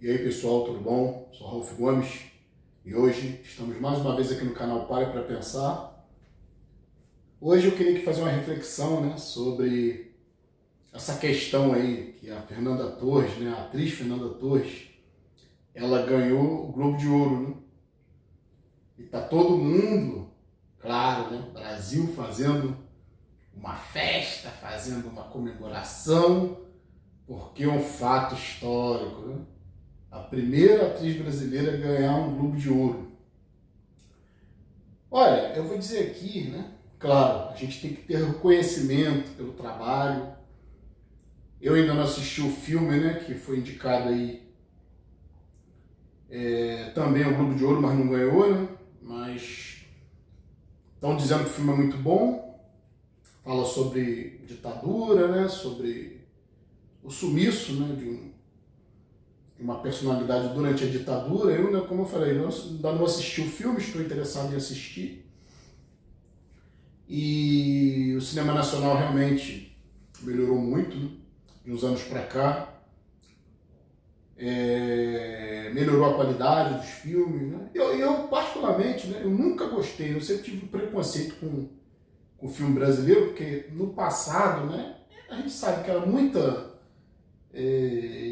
E aí pessoal, tudo bom? Sou Ralf Gomes e hoje estamos mais uma vez aqui no canal Pare para Pensar. Hoje eu queria fazer uma reflexão, sobre essa questão aí que a Fernanda Torres, a atriz Fernanda Torres, ela ganhou o Globo de Ouro, E tá todo mundo, claro, Brasil fazendo uma festa, fazendo uma comemoração, porque é um fato histórico, A primeira atriz brasileira a ganhar um Globo de Ouro. Olha, eu vou dizer aqui, Claro, a gente tem que ter reconhecimento pelo trabalho. Eu ainda não assisti o filme, que foi indicado aí também ao Globo de Ouro, mas não ganhou, Mas estão dizendo que o filme é muito bom. Fala sobre ditadura, sobre o sumiço, de uma personalidade durante a ditadura. Eu, como eu falei, ainda não assisti o filme, estou interessado em assistir. E o cinema nacional realmente melhorou muito, de uns anos para cá. Melhorou a qualidade dos filmes, Eu particularmente, eu nunca gostei, eu sempre tive preconceito com o filme brasileiro, porque no passado, a gente sabe que era muita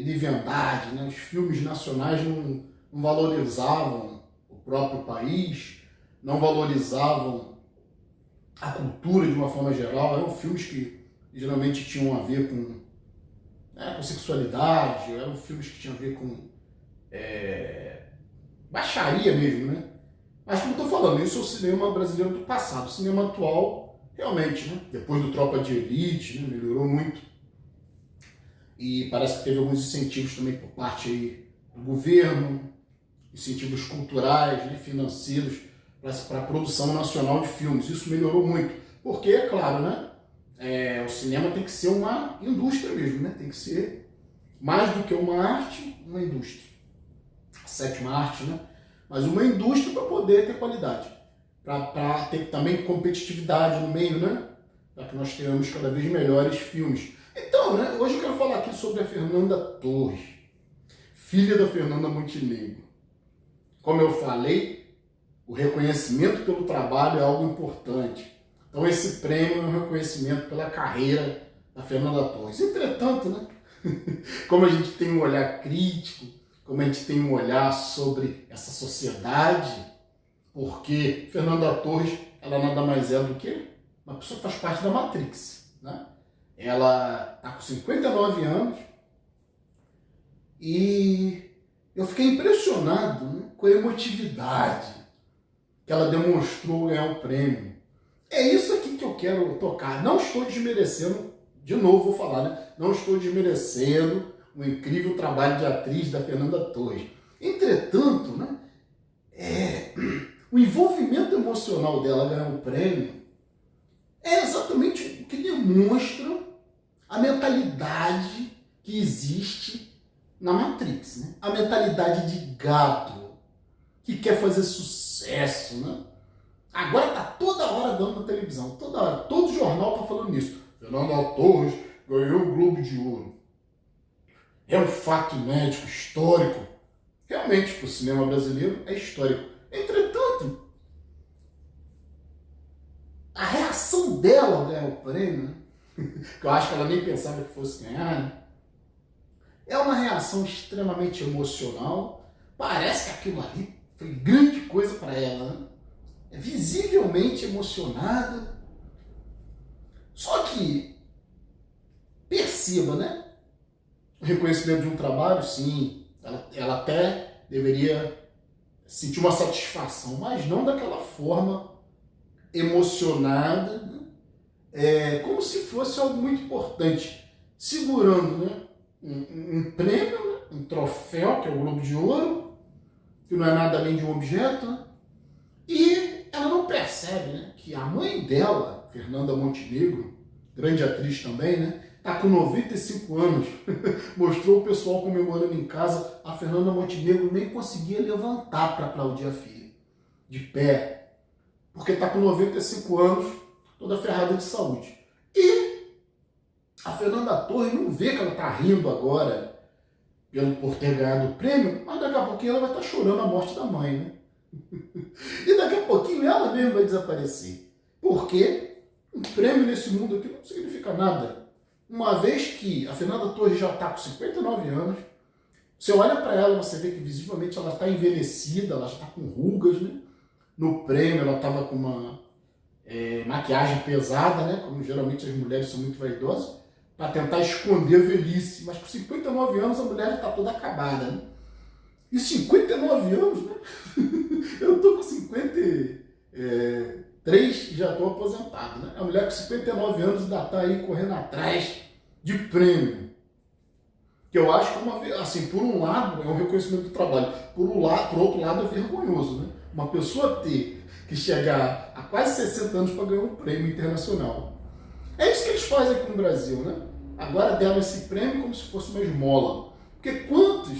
liviandade, Os filmes nacionais não valorizavam o próprio país, não valorizavam a cultura de uma forma geral. Eram filmes que geralmente tinham a ver com sexualidade, eram filmes que tinham a ver com baixaria mesmo, Mas como estou falando, isso é o cinema brasileiro do passado. O cinema atual, realmente, depois do Tropa de Elite, melhorou muito. E parece que teve alguns incentivos também por parte aí do governo, incentivos culturais, financeiros, para a produção nacional de filmes. Isso melhorou muito. Porque, é claro, o cinema tem que ser uma indústria mesmo, Tem que ser mais do que uma arte, uma indústria. A sétima arte, Mas uma indústria para poder ter qualidade. Para ter também competitividade no meio, Para que nós tenhamos cada vez melhores filmes. Então, hoje eu quero falar aqui sobre a Fernanda Torres, filha da Fernanda Montenegro. Como eu falei, o reconhecimento pelo trabalho é algo importante. Então esse prêmio é um reconhecimento pela carreira da Fernanda Torres. Entretanto, como a gente tem um olhar crítico, como a gente tem um olhar sobre essa sociedade, porque Fernanda Torres, ela nada mais é do que uma pessoa que faz parte da Matrix, Ela está com 59 anos e eu fiquei impressionado com a emotividade que ela demonstrou ao ganhar o prêmio. É isso aqui que eu quero tocar. Não estou desmerecendo, de novo vou falar, Não estou desmerecendo o incrível trabalho de atriz da Fernanda Torres. Entretanto, o envolvimento emocional dela ganhar o prêmio é exatamente o que demonstra a mentalidade que existe na Matrix, A mentalidade de gato que quer fazer sucesso, Agora tá toda hora dando na televisão, toda hora, todo jornal tá falando nisso. Fernanda Torres ganhou o Globo de Ouro. É um fato inédito, histórico. Realmente, para o cinema brasileiro, é histórico. Entretanto, a reação dela ao ganhar o prêmio, que eu acho que ela nem pensava que fosse ganhar, é uma reação extremamente emocional. Parece que aquilo ali foi grande coisa para ela, É visivelmente emocionada. Só que, perceba, o reconhecimento de um trabalho, sim, ela até deveria sentir uma satisfação, mas não daquela forma emocionada, como se fosse algo muito importante, segurando um prêmio, um troféu, que é o Globo de Ouro, que não é nada além de um objeto, e ela não percebe que a mãe dela, Fernanda Montenegro, grande atriz também, está com 95 anos, mostrou o pessoal comemorando em casa, a Fernanda Montenegro nem conseguia levantar para aplaudir a filha, de pé, porque está com 95 anos, toda ferrada de saúde. E a Fernanda Torres não vê que ela está rindo agora por ter ganhado o prêmio, mas daqui a pouquinho ela vai estar chorando a morte da mãe, né? E daqui a pouquinho ela mesma vai desaparecer. Porque um prêmio nesse mundo aqui não significa nada. Uma vez que a Fernanda Torres já está com 59 anos, você olha para ela, você vê que visivelmente ela está envelhecida, ela já está com rugas, né? No prêmio ela estava com uma maquiagem pesada, né? Como geralmente as mulheres são muito vaidosas, para tentar esconder a velhice. Mas com 59 anos a mulher já está toda acabada, né? E 59 anos, né? Eu estou com 53 e já estou aposentado, né? A mulher com 59 anos ainda está aí correndo atrás de prêmio. Que eu acho que, assim, por um lado, é um reconhecimento do trabalho. Por outro lado, é vergonhoso, né? Uma pessoa ter que chegar a quase 60 anos para ganhar um prêmio internacional. É isso que eles fazem aqui no Brasil, né? Agora deram esse prêmio como se fosse uma esmola. Porque quantas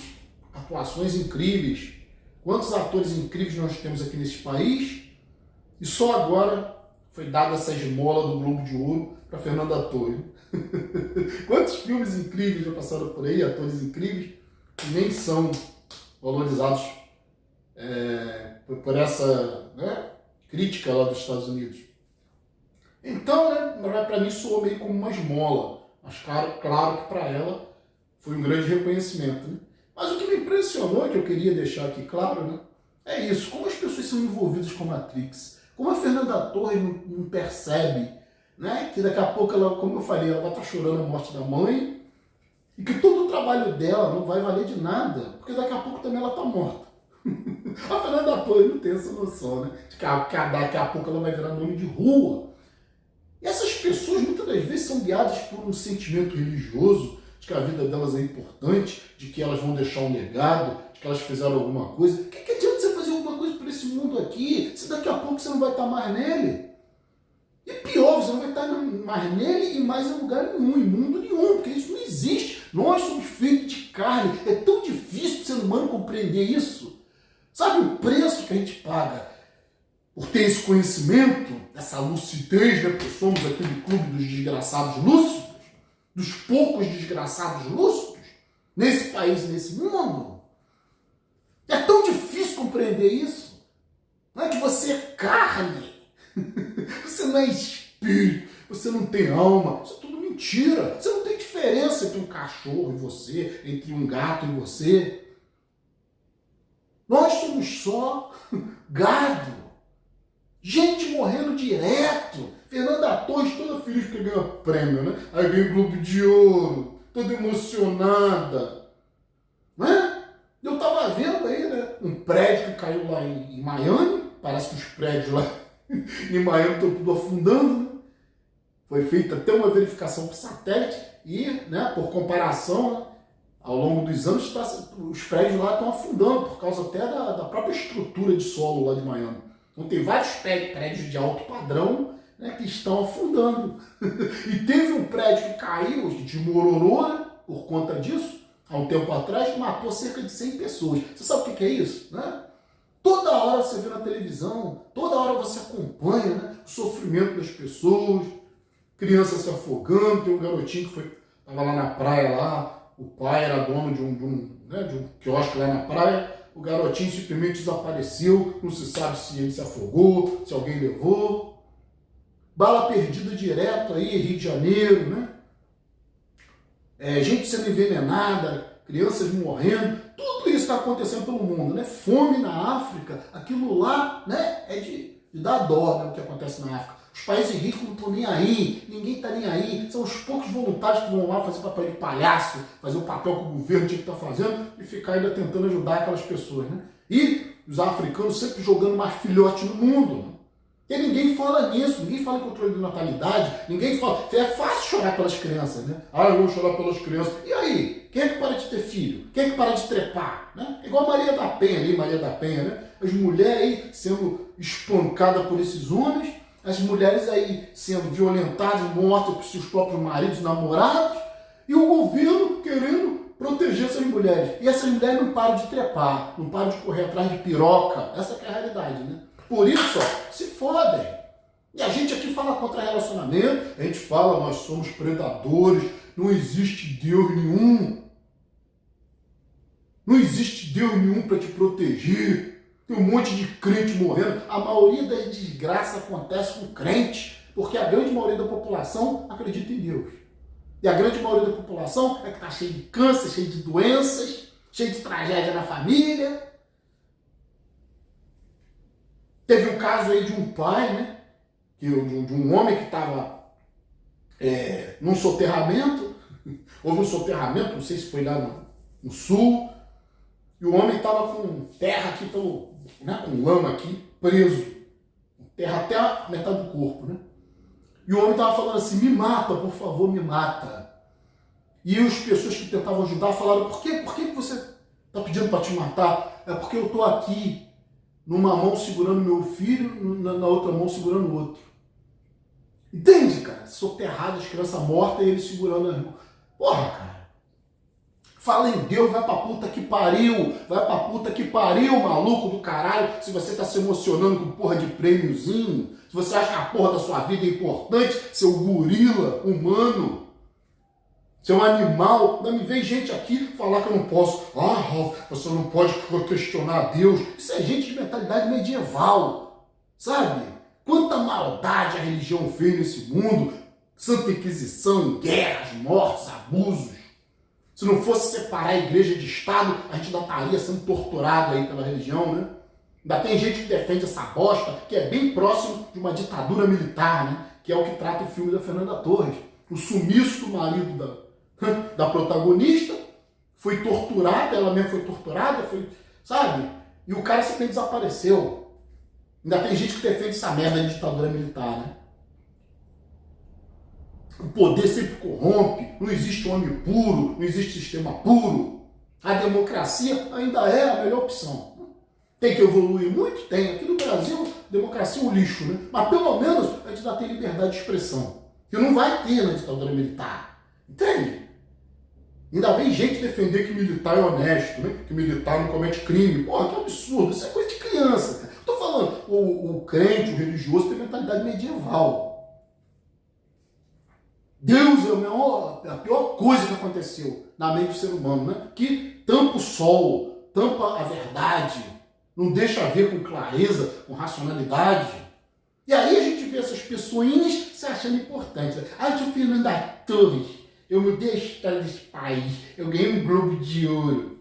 atuações incríveis, quantos atores incríveis nós temos aqui nesse país, e só agora foi dada essa esmola do Globo de Ouro para Fernanda Torres. Quantos filmes incríveis já passaram por aí, atores incríveis, que nem são valorizados por essa, né, crítica lá dos Estados Unidos. Então, né, para mim soou meio como uma esmola, mas claro que para ela foi um grande reconhecimento, né? Mas o que me impressionou, que eu queria deixar aqui claro, né, é isso, como as pessoas são envolvidas com Matrix, como a Fernanda Torres não percebe, né, que daqui a pouco ela, como eu falei, ela vai estar chorando a morte da mãe, e que todo o trabalho dela não vai valer de nada, porque daqui a pouco também ela está morta. A Fernanda Torres não tem essa noção, né, de que daqui a pouco ela vai virar nome de rua. E essas pessoas muitas das vezes são guiadas por um sentimento religioso, de que a vida delas é importante, de que elas vão deixar um legado, de que elas fizeram alguma coisa. O que adianta você fazer alguma coisa por esse mundo aqui, se daqui a pouco você não vai estar mais nele? E pior, você não vai estar mais nele e mais em lugar nenhum, em mundo nenhum, porque isso não existe. Nós somos feitos de carne. É tão difícil para o ser humano compreender isso. Sabe o preço que a gente paga por ter esse conhecimento, essa lucidez, né? Porque somos aquele clube dos desgraçados lúcidos, dos poucos desgraçados lúcidos, nesse país e nesse mundo. É tão difícil compreender isso. Não é que você é carne. Você não é espírito, você não tem alma, isso é tudo mentira. Você não tem diferença entre um cachorro e você, entre um gato e você. Nós somos só gado. Gente morrendo direto. Fernanda Torres toda feliz porque ganhou prêmio, né? Aí ganhou o Globo de Ouro, toda emocionada. Né? Eu tava vendo aí, né? Um prédio que caiu lá em Miami, parece que os prédios lá em Miami estão tudo afundando, né? Foi feita até uma verificação por satélite e, né, por comparação, né, ao longo dos anos, os prédios lá estão afundando por causa até da própria estrutura de solo lá de Miami. Então tem vários prédios de alto padrão, né, que estão afundando. E teve um prédio que caiu, desmoronou, né, por conta disso, há um tempo atrás, que matou cerca de 100 pessoas. Você sabe o que é isso? Né? Toda hora você vê na televisão, toda hora você acompanha, né, o sofrimento das pessoas, criança se afogando. Tem um garotinho que estava lá na praia, lá, o pai era dono de um quiosque lá na praia, o garotinho simplesmente desapareceu, não se sabe se ele se afogou, se alguém levou. Bala perdida direto aí, Rio de Janeiro, né? Gente sendo envenenada, crianças morrendo, tudo isso está acontecendo pelo mundo, né? Fome na África, aquilo lá, né, é de dar dó, né, o que acontece na África. Os países ricos não estão nem aí, ninguém está nem aí, são os poucos voluntários que vão lá fazer papel de palhaço, fazer o papel que o governo tinha que estar fazendo e ficar ainda tentando ajudar aquelas pessoas, né? E os africanos sempre jogando mais filhote no mundo, né? E ninguém fala nisso, ninguém fala em controle de natalidade, ninguém fala. É fácil chorar pelas crianças, né? Ah, eu vou chorar pelas crianças. E aí? Quem é que para de ter filho? Quem é que para de trepar? Né? Igual a Maria da Penha ali, Maria da Penha, né? As mulheres aí sendo espancadas por esses homens, as mulheres aí sendo violentadas e mortas por seus próprios maridos, namorados, e o governo querendo proteger essas mulheres. E essas mulheres não param de trepar, não param de correr atrás de piroca. Essa que é a realidade, né? Por isso, ó, se fodem. E a gente aqui fala contra relacionamento, a gente fala, nós somos predadores, não existe Deus nenhum. Não existe Deus nenhum para te proteger. Tem um monte de crente morrendo. A maioria das desgraças acontece com crente, porque a grande maioria da população acredita em Deus. E a grande maioria da população é que está cheia de câncer, cheia de doenças, cheia de tragédia na família. Teve um caso aí de um pai, né? De um homem que estava num soterramento. Houve um soterramento, não sei se foi lá no sul. E o homem estava com terra aqui, com lama aqui, preso. Terra até a metade do corpo, né? E o homem estava falando assim, me mata, por favor, me mata. E as pessoas que tentavam ajudar falaram, por que você está pedindo para te matar? É porque eu estou aqui, numa mão segurando meu filho, na outra mão segurando o outro. Entende, cara? Soterrado, as crianças mortas e ele segurando a irmã. Porra, cara. Fala em Deus, vai pra puta que pariu. Vai pra puta que pariu, maluco do caralho. Se você tá se emocionando com porra de prêmiozinho, se você acha que a porra da sua vida é importante, seu gorila humano, seu animal, não me vem gente aqui falar que eu não posso. Ah, Ralf, você não pode questionar Deus. Isso é gente de mentalidade medieval, sabe? Quanta maldade a religião fez nesse mundo. Santa Inquisição, guerras, mortes, abusos. Se não fosse separar a igreja de Estado, a gente ainda estaria sendo torturado aí pela religião, né? Ainda tem gente que defende essa bosta, que é bem próximo de uma ditadura militar, né? Que é o que trata o filme da Fernanda Torres. O sumiço do marido da protagonista foi torturada, ela mesma foi torturada, sabe? E o cara simplesmente desapareceu. Ainda tem gente que defende essa merda de ditadura militar, né? O poder sempre corrompe, não existe homem puro, não existe sistema puro. A democracia ainda é a melhor opção. Tem que evoluir muito? Tem. Aqui no Brasil, democracia é um lixo, né? Mas pelo menos a gente ainda tem liberdade de expressão. Que não vai ter na ditadura militar. Entende? Ainda vem gente defender que militar é honesto, né? Que militar não comete crime. Porra, que absurdo. Isso é coisa de criança, cara. Estou falando, o crente, o religioso tem mentalidade medieval. Deus é a pior coisa que aconteceu na mente do ser humano, né? Que tampa o sol, tampa a verdade, não deixa ver com clareza, com racionalidade. E aí a gente vê essas pessoinhas se achando importantes. Ah, eu sou Fernanda Torres, eu mudei a história desse país, eu ganhei um Globo de Ouro.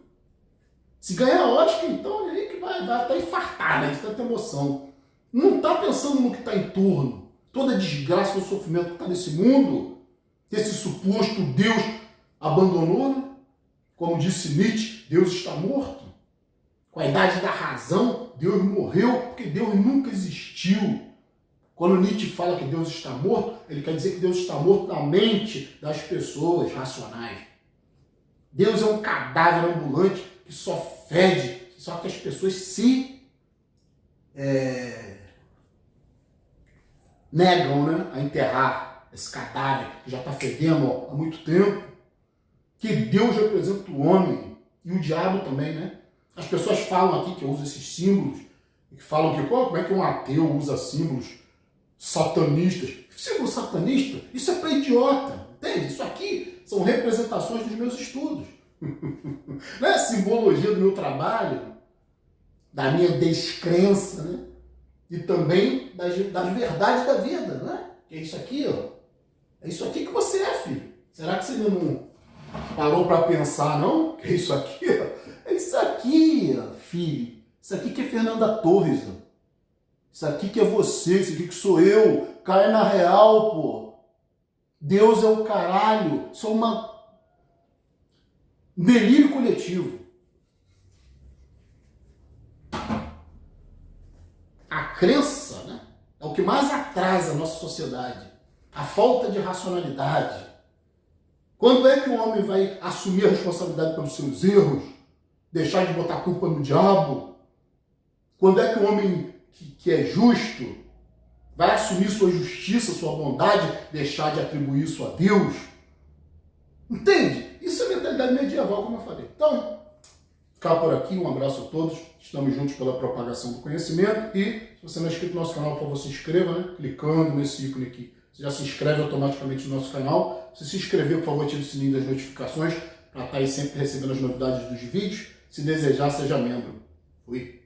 Se ganhar Oscar, então ele que vai até infartar, né? De tanta emoção. Não está pensando no que está em torno. Toda a desgraça e o sofrimento que está nesse mundo, esse suposto Deus abandonou, né? Como disse Nietzsche, Deus está morto. Com a idade da razão, Deus morreu, porque Deus nunca existiu. Quando Nietzsche fala que Deus está morto, ele quer dizer que Deus está morto na mente das pessoas racionais. Deus é um cadáver ambulante que só fede, só que as pessoas se negam, né, a enterrar esse cadáver que já está fedendo há muito tempo. Que Deus representa o homem e o diabo também, né? As pessoas falam aqui que eu uso esses símbolos, que falam que como é que um ateu usa símbolos satanistas. Símbolo satanista? Isso é para idiota, entende? Isso aqui são representações dos meus estudos. Não é simbologia do meu trabalho, da minha descrença, né? E também das verdades da vida, né? Que é isso aqui, ó. É isso aqui que você é, filho. Será que você ainda não parou para pensar, não? Que é isso aqui, ó. É isso aqui, ó, filho. Isso aqui que é Fernanda Torres, ó. Isso aqui que é você, isso aqui que sou eu. Cai na real, pô. Deus é o caralho. Só um delírio coletivo. A crença, né, é o que mais atrasa a nossa sociedade. A falta de racionalidade. Quando é que o homem vai assumir a responsabilidade pelos seus erros? Deixar de botar a culpa no diabo? Quando é que o homem que é justo vai assumir sua justiça, sua bondade, deixar de atribuir isso a Deus? Entende? Isso é mentalidade medieval, como eu falei. Então, ficar por aqui, um abraço a todos. Estamos juntos pela propagação do conhecimento. E se você não é inscrito no nosso canal, por favor, se inscreva, né? Clicando nesse ícone aqui. Você já se inscreve automaticamente no nosso canal. Se inscrever, por favor, ative o sininho das notificações para estar aí sempre recebendo as novidades dos vídeos. Se desejar, seja membro. Fui.